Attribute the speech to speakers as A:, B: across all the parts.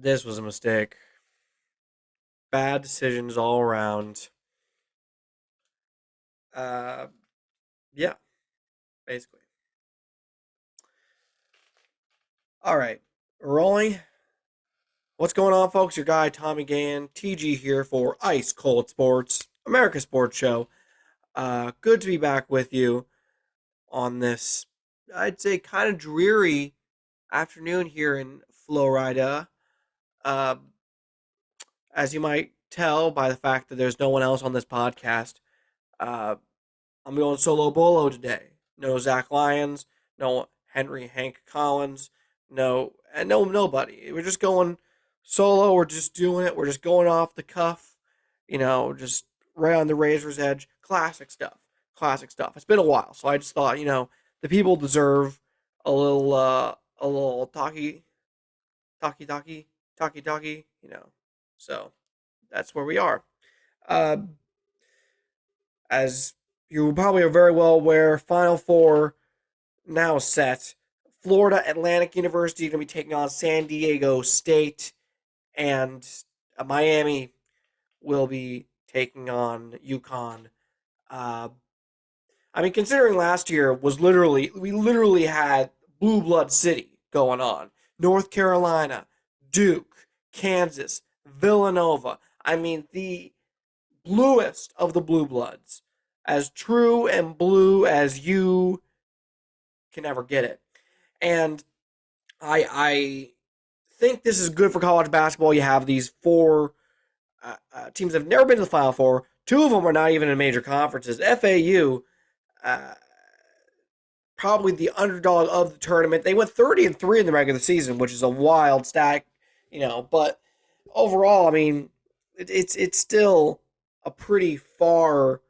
A: This was a mistake. Bad decisions all around. Uh, yeah, basically. All right, rolling. What's going on, folks? Your guy Tommy Gahan, TG here for Ice Cold Sports, America's Sports Show. Good to be back with you on this, I'd say, kind of dreary afternoon here in Florida. Uh, as you might tell by the fact that there's no one else on this podcast, uh, I'm going solo bolo today. No Zach Lyons, no Henry Hank Collins, no nobody. We're just going solo. We're just doing it. We're just going off the cuff. Just right on the razor's edge. Classic stuff. Classic stuff. It's been a while, so I just thought, the people deserve a little talkie. So that's where we are. Uh, as you probably are very well aware, Final Four now set. Florida Atlantic University is going to be taking on San Diego State, and Miami will be taking on UConn. Uh, considering last year we literally had Blue Blood City going on. North Carolina, Duke, Kansas, Villanova. The bluest of the blue bloods, as true and blue as you can ever get it. And I think this is good for college basketball. You have these four teams that have never been to the Final Four. Two of them are not even in major conferences. FAU, uh, probably the underdog of the tournament. They went 30-3 in the regular season, which is a wild stat, But overall, it's still a pretty far,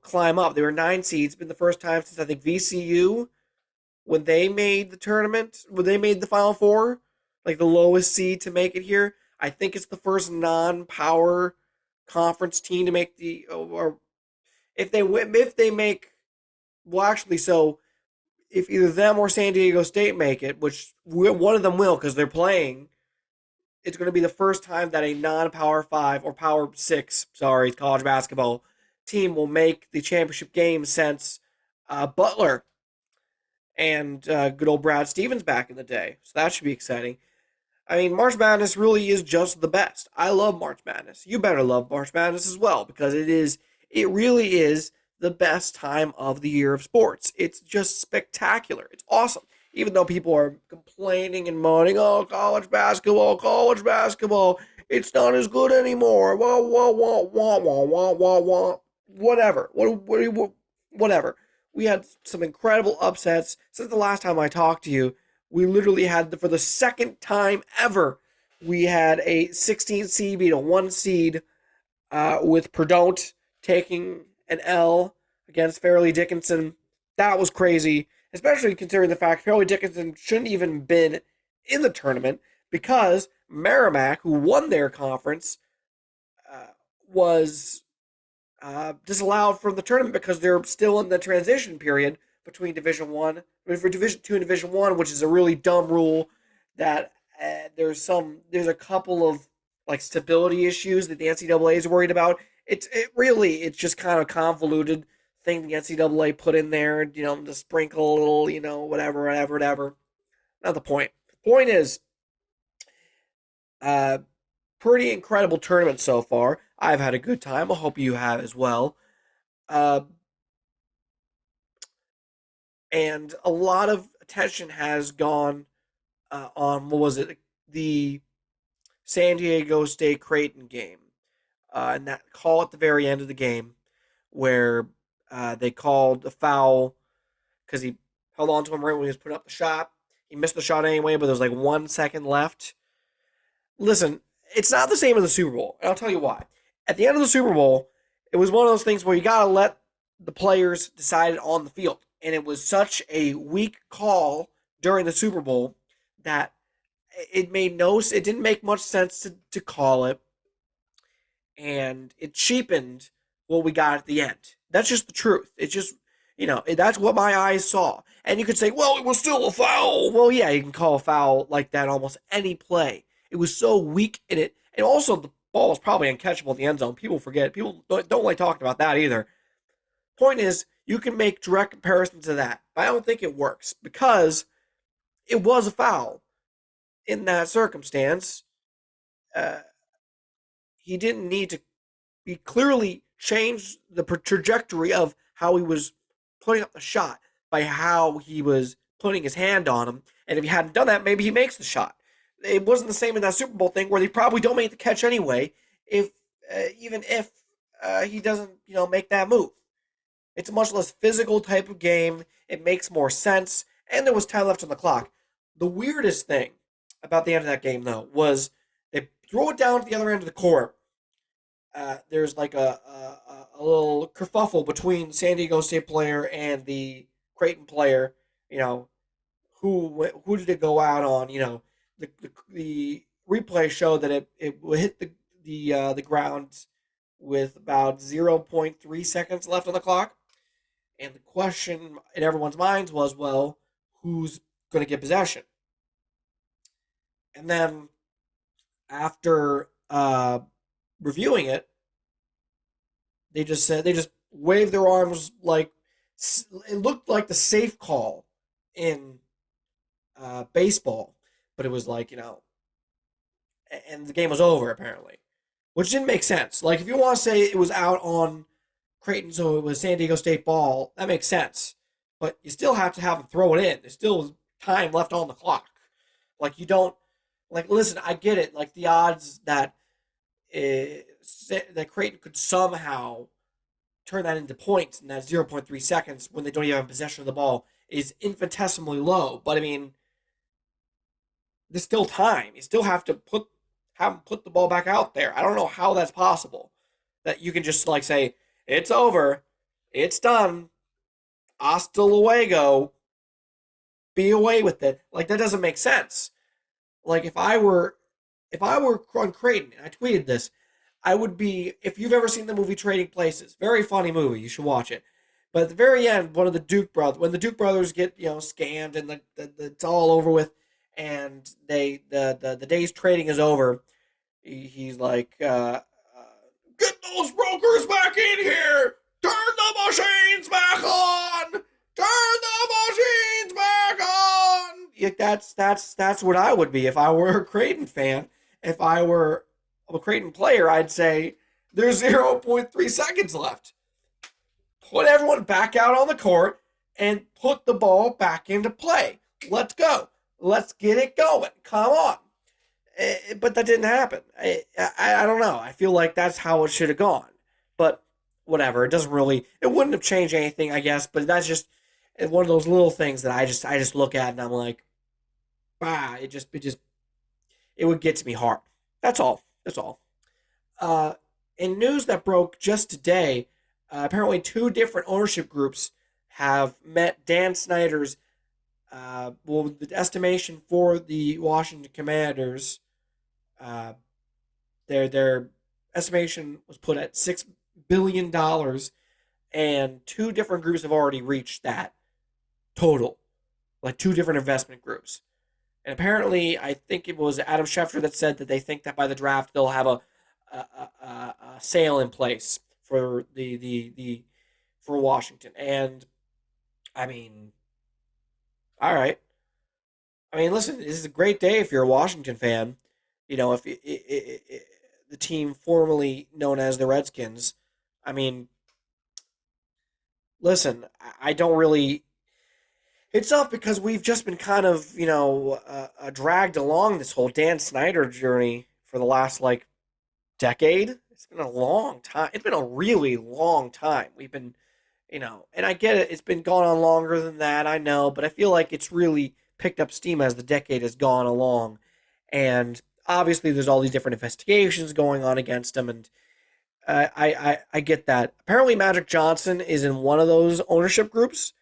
A: climb up. They were 9 seeds. It's been the first time since I think VCU, when they made the tournament, when they made the Final Four, like the lowest seed to make it here. I think it's the first non-power conference team to make or if they make, well, actually, so if either them or San Diego State make it, which one of them will because they're playing, it's going to be the first time that a non-power 5 or power 6, sorry, college basketball team will make the championship game since Butler and good old Brad Stevens back in the day. So that should be exciting. March Madness really is just the best. I love March Madness. You better love March Madness as well because it really is the best time of the year of sports. It's just spectacular. It's awesome. Even though people are complaining and moaning, oh, college basketball, it's not as good anymore. Wah, wah, wah, wah, wah, wah, wah, wah. Whatever. Whatever. We had some incredible upsets. Since the last time I talked to you, we literally had, for the second time ever, we had a 16 seed beat a 1 seed with Perdon't taking an L against Fairleigh Dickinson. That was crazy, especially considering the fact Fairleigh Dickinson shouldn't even been in the tournament because Merrimack, who won their conference, was disallowed from the tournament because they're still in the transition period between Division One, for Division Two and Division One, which is a really dumb rule. That there's a couple of like stability issues that the NCAA is worried about. It's just kind of convoluted thing the NCAA put in there, to sprinkle a little, whatever. Not the point. The point is, pretty incredible tournament so far. I've had a good time. I hope you have as well. Uh, and a lot of attention has gone on, what was it, the San Diego State Creighton game, and that call at the very end of the game where they called a foul because he held on to him right when he was putting up the shot. He missed the shot anyway, but there was like 1 second left. Listen, it's not the same as the Super Bowl, and I'll tell you why. At the end of the Super Bowl, it was one of those things where you got to let the players decide it on the field. And it was such a weak call during the Super Bowl that it didn't make much sense to call it. And it cheapened what we got at the end. That's just the truth. It's just, that's what my eyes saw. And you could say, well, it was still a foul. Well, yeah, you can call a foul like that almost any play. It was so weak in it. And also, the ball was probably uncatchable in the end zone. People forget. People don't like talking about that either. Point is, you can make direct comparisons to that. But I don't think it works because it was a foul in that circumstance. Uh, he didn't need to. He clearly changed the trajectory of how he was putting up the shot by how he was putting his hand on him. And if he hadn't done that, maybe he makes the shot. It wasn't the same in that Super Bowl thing where they probably don't make the catch anyway, if even if he doesn't, make that move. It's a much less physical type of game. It makes more sense, and there was time left on the clock. The weirdest thing about the end of that game, though, was they throw it down to the other end of the court. There's like a little kerfuffle between San Diego State player and the Creighton player. You know, who did it go out on? The replay showed that it hit the ground with about 0.3 seconds left on the clock. And the question in everyone's minds was, well, who's going to get possession? And then after reviewing it, they just waved their arms like it looked like the safe call in baseball, but it was like and the game was over apparently, which didn't make sense. Like if you want to say it was out on Creighton, so it was San Diego State ball, that makes sense. But you still have to have them throw it in. There's still time left on the clock. Like you don't listen. I get it. Like the odds that that Creighton could somehow turn that into points in that 0.3 seconds when they don't even have possession of the ball is infinitesimally low. But I mean, there's still time. You still have to have them put the ball back out there. I don't know how that's possible. That you can just like say it's over, it's done, hasta luego, be away with it. Like that doesn't make sense. Like if I were on Creighton and I tweeted this, I would be. If you've ever seen the movie Trading Places, very funny movie, you should watch it. But at the very end, one of the Duke brothers, when the Duke brothers get scammed and it's all over with, and the day's trading is over, he's like, "Get those brokers back in here! Turn the machines back on! Turn the machines back on!" Yeah, that's what I would be if I were a Creighton fan. If I were a Creighton player, I'd say there's 0.3 seconds left. Put everyone back out on the court and put the ball back into play. Let's go. Let's get it going. Come on. But that didn't happen. I don't know. I feel like that's how it should have gone. But whatever. It doesn't really. It wouldn't have changed anything, I guess. But that's just one of those little things that I just look at and I'm like, it would get to me hard. That's all. That's all. Uh, in news that broke just today, apparently two different ownership groups have met Dan Snyder's. Well, the estimation for the Washington Commanders, uh, their estimation was put at $6 billion, and two different groups have already reached that total, like two different investment groups. And apparently, I think it was Adam Schefter that said that they think that by the draft they'll have a sale in place for the for Washington. And I mean, all right. I mean, listen, this is a great day if you're a Washington fan. If the team formerly known as the Redskins. I mean, listen, I don't really. It's tough because we've just been kind of, dragged along this whole Dan Snyder journey for the last like decade. It's been a long time. It's been a really long time. We've been, and I get it. It's been going on longer than that. I know, but I feel like it's really picked up steam as the decade has gone along. And obviously, there's all these different investigations going on against him, and I get that. Apparently, Magic Johnson is in one of those ownership groups,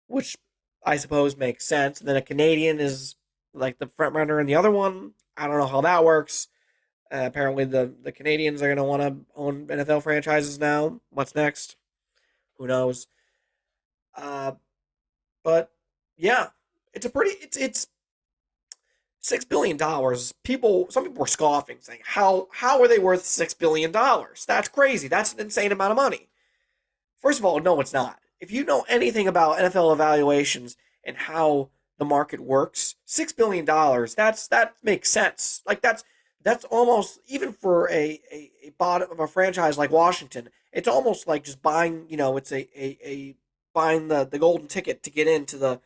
A: which I suppose makes sense. And then a Canadian is like the front runner in the other one. I don't know how that works. Apparently, the Canadians are going to want to own NFL franchises now. What's next? Who knows? Uh, but yeah, it's $6 billion. Some people were scoffing, saying, "How are they worth $6 billion? That's crazy. That's an insane amount of money." First of all, no, it's not. If you know anything about NFL evaluations and how the market works, $6 billion, that makes sense. Like that's almost, even for a bottom of a franchise like Washington, it's almost like just buying, it's a buying the golden ticket to get into the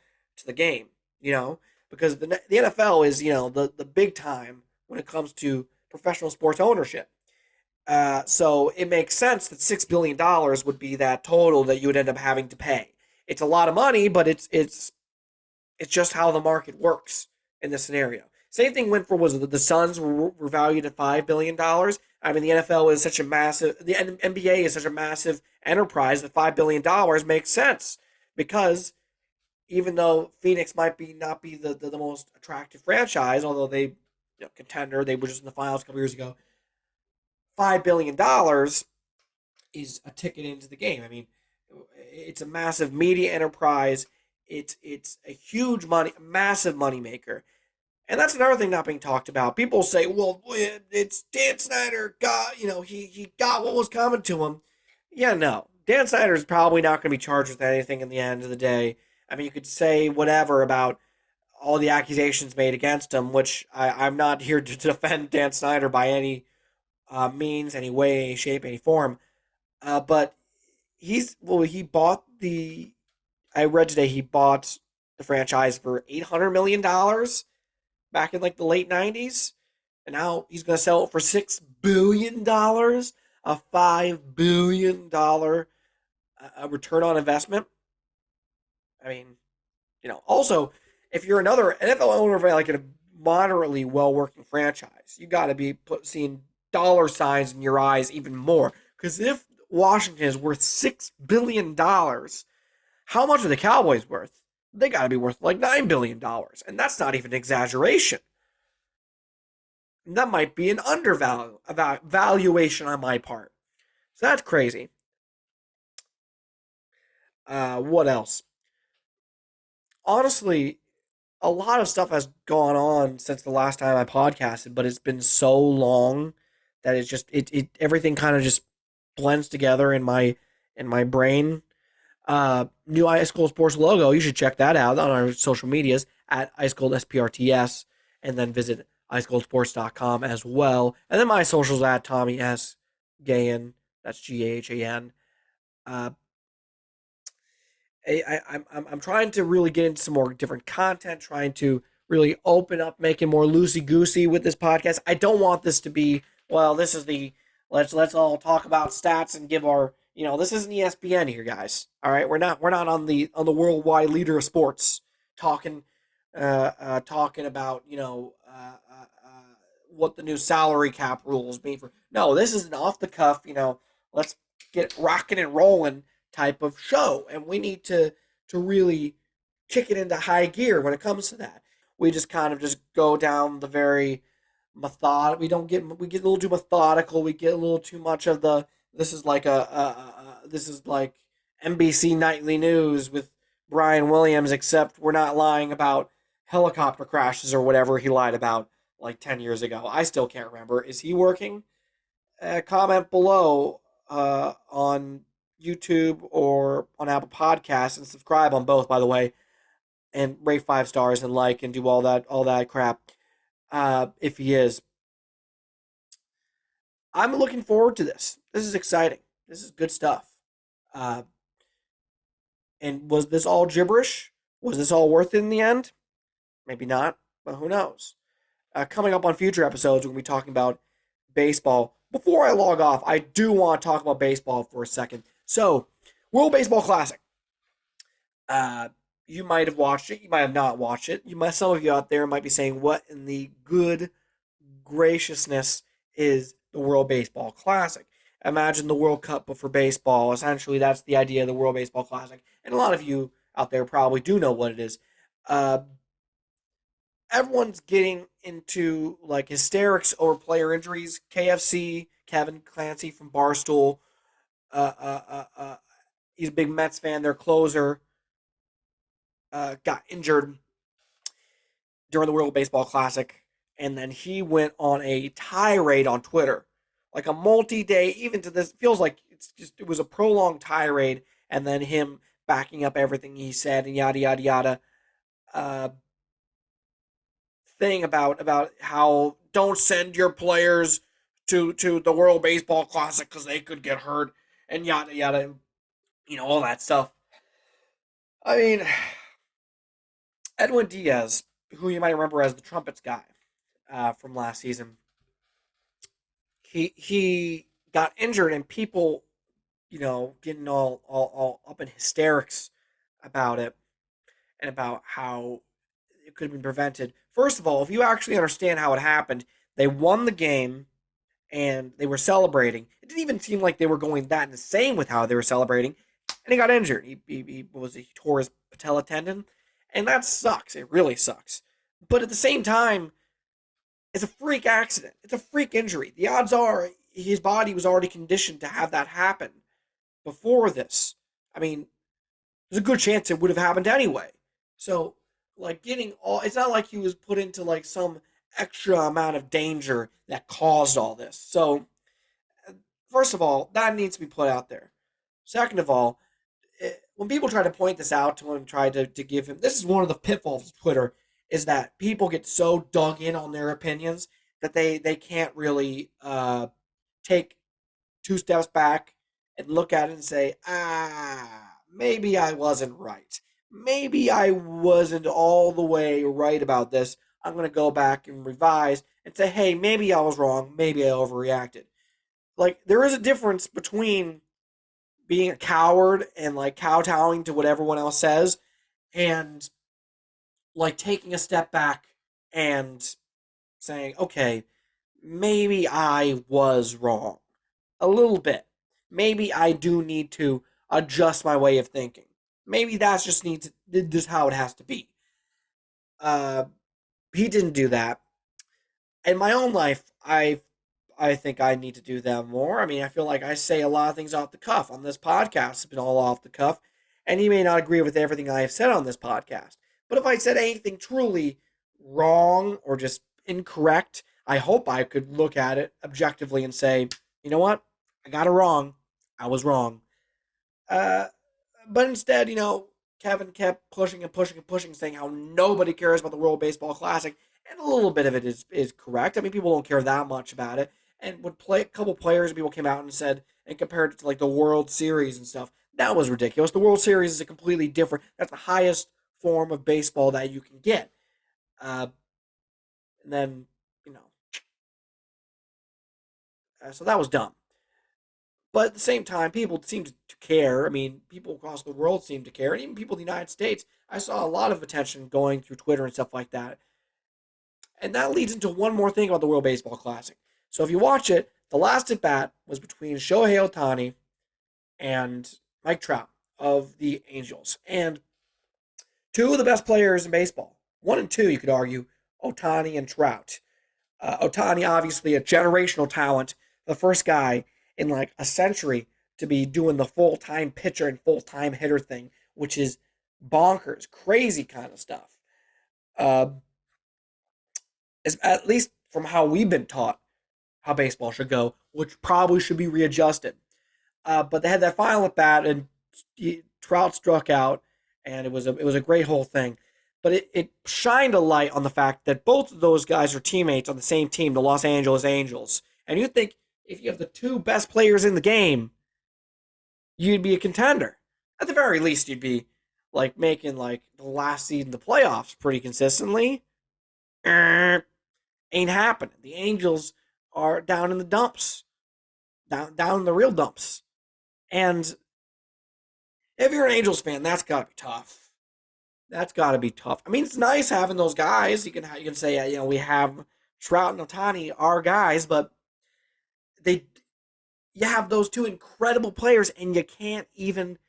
A: game, because the NFL is, the big time when it comes to professional sports ownership. So it makes sense that $6 billion would be that total that you would end up having to pay. It's a lot of money, but it's just how the market works in this scenario. Same thing went for, was the Suns were valued at $5 billion. I mean, the NFL is such a massive, the NBA is such a massive enterprise that $5 billion makes sense, because even though Phoenix might be not be the most attractive franchise, although they, contender, they were just in the finals a couple years ago. $5 billion is a ticket into the game. I mean, it's a massive media enterprise. It's a huge massive money maker. And that's another thing not being talked about. People say, "Well, it's Dan Snyder got, he got what was coming to him." Yeah, no. Dan Snyder is probably not going to be charged with anything in the end of the day. I mean, you could say whatever about all the accusations made against him, which I'm not here to defend Dan Snyder by any means, any way, any shape, any form. But he bought the. I read today he bought the franchise for $800 million back in like the late '90s, and now he's going to sell it for $6 billion, a $5 billion return on investment. I mean, also, if you're another NFL owner of like a moderately well working franchise, you got to be seeing dollar signs in your eyes even more. Because if Washington is worth $6 billion, how much are the Cowboys worth? They got to be worth like $9 billion, and that's not even an exaggeration. And that might be an valuation on my part. So that's crazy. What else? Honestly, a lot of stuff has gone on since the last time I podcasted, but it's been so long that it's just everything kind of just blends together in my brain. New Ice Cold Sports logo, you should check that out on our social medias at Ice Cold SPRTS, and then visit icecoldsports.com as well. And then my socials at Tommy S. Gahan, that's Gahan. I'm trying to really get into some more different content, trying to really open up, making more loosey goosey with this podcast. I don't want this to be, well, this is the let's all talk about stats and give our, this isn't ESPN here, guys. All right, we're not on the worldwide leader of sports talking talking about what the new salary cap rules mean for. No, this is an off the cuff, let's get rocking and rolling type of show, and we need to really kick it into high gear when it comes to that. We just kind of just go down the very we get a little too methodical. We get a little too much of the, this is like this is like NBC nightly news with Brian Williams, except we're not lying about helicopter crashes or whatever he lied about like 10 years ago. I still can't remember. Is he working? Comment below on YouTube or on Apple Podcasts, and subscribe on both, by the way, and rate 5 stars and like and do all that crap. If he is, I'm looking forward to this. This is exciting. This is good stuff. And was this all gibberish? Was this all worth it in the end? Maybe not, but who knows? Coming up on future episodes, we're going to be talking about baseball. Before I log off, I do want to talk about baseball for a second. So, World Baseball Classic. You might have watched it. You might have not watched it. Some of you out there might be saying, "What in the good graciousness is the World Baseball Classic?" Imagine the World Cup, but for baseball. Essentially, that's the idea of the World Baseball Classic. And a lot of you out there probably do know what it is. Everyone's getting into like hysterics over player injuries. KFC, Kevin Clancy from Barstool, he's a big Mets fan. Their closer got injured during the World Baseball Classic, and then he went on a tirade on Twitter, like a multi-day. Even to this, feels like it was a prolonged tirade, and then him backing up everything he said and yada yada yada. Uh, Thing about how don't send your players to the World Baseball Classic because they could get hurt and yada yada, and, all that stuff. I mean, Edwin Diaz, who you might remember as the trumpets guy from last season, he got injured, and people, getting all up in hysterics about it and about how it could have been prevented. First of all, if you actually understand how it happened, they won the game and they were celebrating. It didn't even seem like they were going that insane with how they were celebrating, and he got injured. He tore his patella tendon, and that sucks. It really sucks. But at the same time, it's a freak accident. It's a freak injury. The odds are his body was already conditioned to have that happen before this. I mean, there's a good chance it would have happened anyway. So, like, it's not like he was put into, like, some extra amount of danger that caused all this. So, first of all, that needs to be put out there. Second of all, when people try to point this out to him, try to give him, this is one of the pitfalls of Twitter, is that people get so dug in on their opinions that they can't really take two steps back and look at it and say, maybe I wasn't right. Maybe I wasn't all the way right about this. I'm going to go back and revise and say, hey, maybe I was wrong. Maybe I overreacted. Like, there is a difference between being a coward and, like, kowtowing to what everyone else says and, like, taking a step back and saying, okay, maybe I was wrong. A little bit. Maybe I do need to adjust my way of thinking. Maybe that's just how it has to be. He didn't do that. In my own life, I think I need to do that more. I mean, I feel like I say a lot of things off the cuff on this podcast. It's been all off the cuff, and you may not agree with everything I have said on this podcast. But if I said anything truly wrong or just incorrect, I hope I could look at it objectively and say, you know what? I got it wrong. I was wrong. Uh, but instead, Kevin kept pushing and pushing and pushing, saying how nobody cares about the World Baseball Classic, and a little bit of it is correct. I mean, people don't care that much about it. And when a couple players and people came out and said and compared it to, like, the World Series and stuff, that was ridiculous. The World Series is a completely different. That's the highest form of baseball that you can get. Uh, and then so that was dumb. But at the same time, people seem to care. I mean, people across the world seem to care, and even people in the United States. I saw a lot of attention going through Twitter and stuff like that. And that leads into one more thing about the World Baseball Classic. So if you watch it, the last at bat was between Shohei Ohtani and Mike Trout of the Angels. And two of the best players in baseball, one and two, you could argue, Ohtani and Trout. Ohtani, obviously a generational talent, the first guy in like a century to be doing the full-time pitcher and full-time hitter thing, which is bonkers, crazy kind of stuff. Uh, at least from how we've been taught how baseball should go, which probably should be readjusted. But they had that final at bat, and Trout struck out, and it was a great whole thing. But it shined a light on the fact that both of those guys are teammates on the same team, the Los Angeles Angels. And you think if you have the two best players in the game, you'd be a contender. At the very least, you'd be like making like the last seed in the playoffs pretty consistently. Ain't happening. The Angels are down in the dumps, down in the real dumps. And if you're an Angels fan, that's got to be tough. That's got to be tough. I mean, it's nice having those guys. You can say, we have Trout and Ohtani, our guys, but you have those two incredible players, and you can't even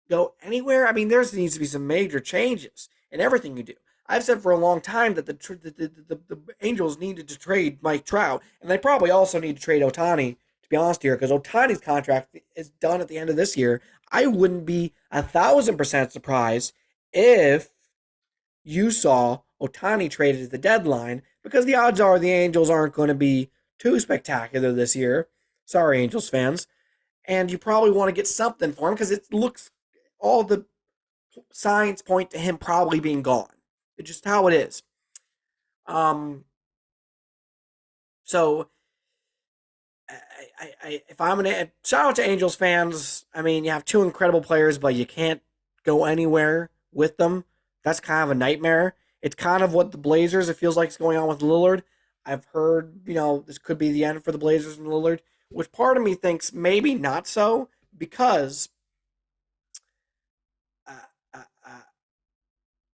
A: go anywhere. I mean, there needs to be some major changes in everything you do. I've said for a long time that the Angels needed to trade Mike Trout, and they probably also need to trade Ohtani, to be honest here, because Ohtani's contract is done at the end of this year. I wouldn't be 1,000% surprised if you saw Ohtani traded at the deadline because the odds are the Angels aren't going to be too spectacular this year. Sorry, Angels fans. And you probably want to get something for him because it looks, all the signs point to him probably being gone. It's just how it is. So if I'm gonna shout out to Angels fans, I mean, you have two incredible players, but you can't go anywhere with them. That's kind of a nightmare. It's kind of what the Blazers, it feels like, is going on with Lillard. I've heard, this could be the end for the Blazers and Lillard, which part of me thinks maybe not so, because uh, uh, uh,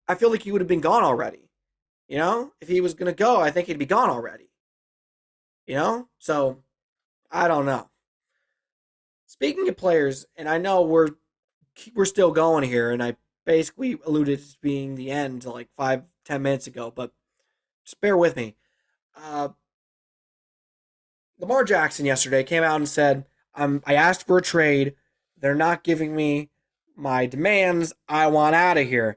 A: I feel like he would have been gone already. If he was going to go, I think he'd be gone already. So I don't know. Speaking of players, and I know we're still going here, and I basically alluded to being the end like 5-10 minutes ago, but just bear with me. Uh, Lamar Jackson yesterday came out and said, I asked for a trade. They're not giving me my demands. I want out of here.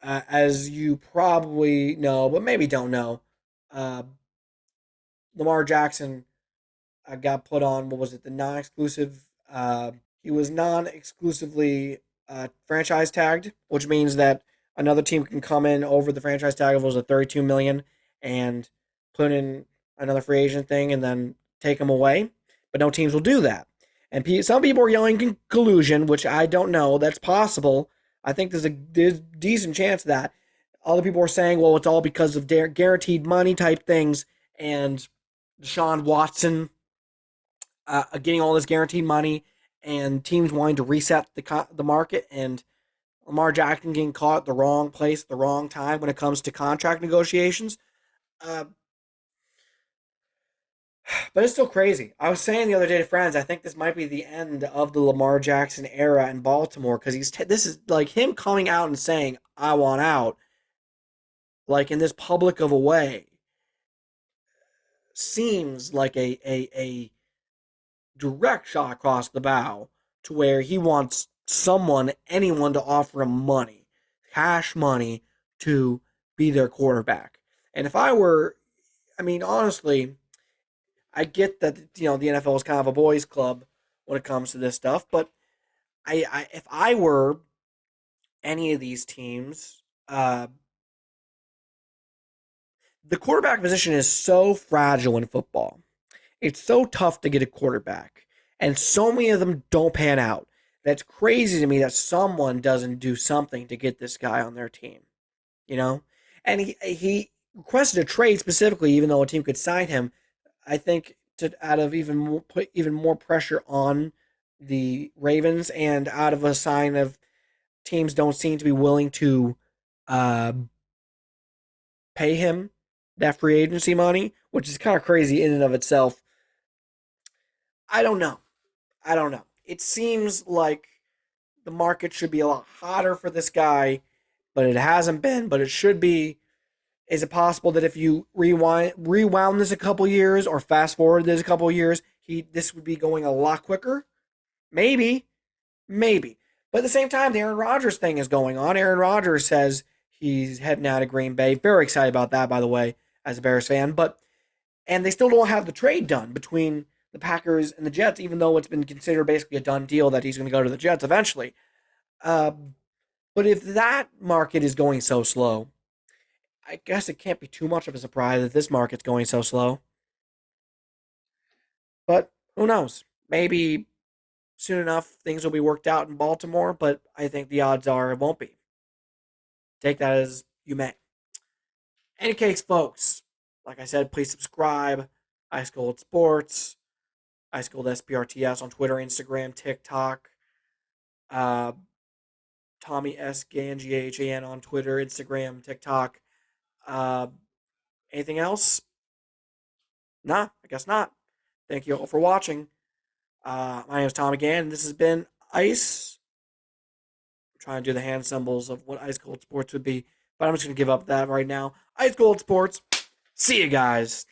A: As you probably know, but maybe don't know, uh, Lamar Jackson got put on, what was it, the non exclusive? He was non exclusively franchise tagged, which means that another team can come in over the franchise tag if it was a 32 million and put in another free agent thing and then take him away. But no teams will do that. And some people are yelling collusion, which I don't know. That's possible. I think there's a decent chance of that. Other people are saying, well, it's all because of guaranteed money type things and Deshaun Watson getting all this guaranteed money and teams wanting to reset the market and Lamar Jackson getting caught at the wrong place at the wrong time when it comes to contract negotiations. Uh, but it's still crazy. I was saying the other day to friends, I think this might be the end of the Lamar Jackson era in Baltimore because this is like him coming out and saying, I want out, like in this public of a way, seems like a direct shot across the bow to where he wants anyone to offer him money, cash money, to be their quarterback. And if I were, I mean, honestly, I get that, the NFL is kind of a boys' club when it comes to this stuff, but if I were any of these teams, the quarterback position is so fragile in football. It's so tough to get a quarterback, and so many of them don't pan out. That's crazy to me that someone doesn't do something to get this guy on their team, you know? And he requested a trade specifically, even though a team could sign him. I think to out of put even more pressure on the Ravens, and out of a sign of teams don't seem to be willing to uh, pay him that free agency money, which is kind of crazy in and of itself. I don't know. I don't know. It seems like the market should be a lot hotter for this guy, but it hasn't been, but it should be. Is it possible that if you rewound this a couple years or fast forward this a couple years, this would be going a lot quicker? Maybe. Maybe. But at the same time, the Aaron Rodgers thing is going on. Aaron Rodgers says he's heading out of Green Bay. Very excited about that, by the way, as a Bears fan. And they still don't have the trade done between the Packers and the Jets, even though it's been considered basically a done deal that he's going to go to the Jets eventually. But if that market is going so slow, I guess it can't be too much of a surprise that this market's going so slow. But who knows? Maybe soon enough things will be worked out in Baltimore, but I think the odds are it won't be. Take that as you may. Any case, folks, like I said, please subscribe. Ice Cold Sports, Ice Cold SPRTS on Twitter, Instagram, TikTok. Tommy S. Gahan, Gahan on Twitter, Instagram, TikTok. Anything else? Nah, I guess not. Thank you all for watching. My name is Tommy Gahan, and this has been Ice. I'm trying to do the hand symbols of what Ice Cold Sports would be, but I'm just going to give up that right now. Ice Cold Sports. See you guys.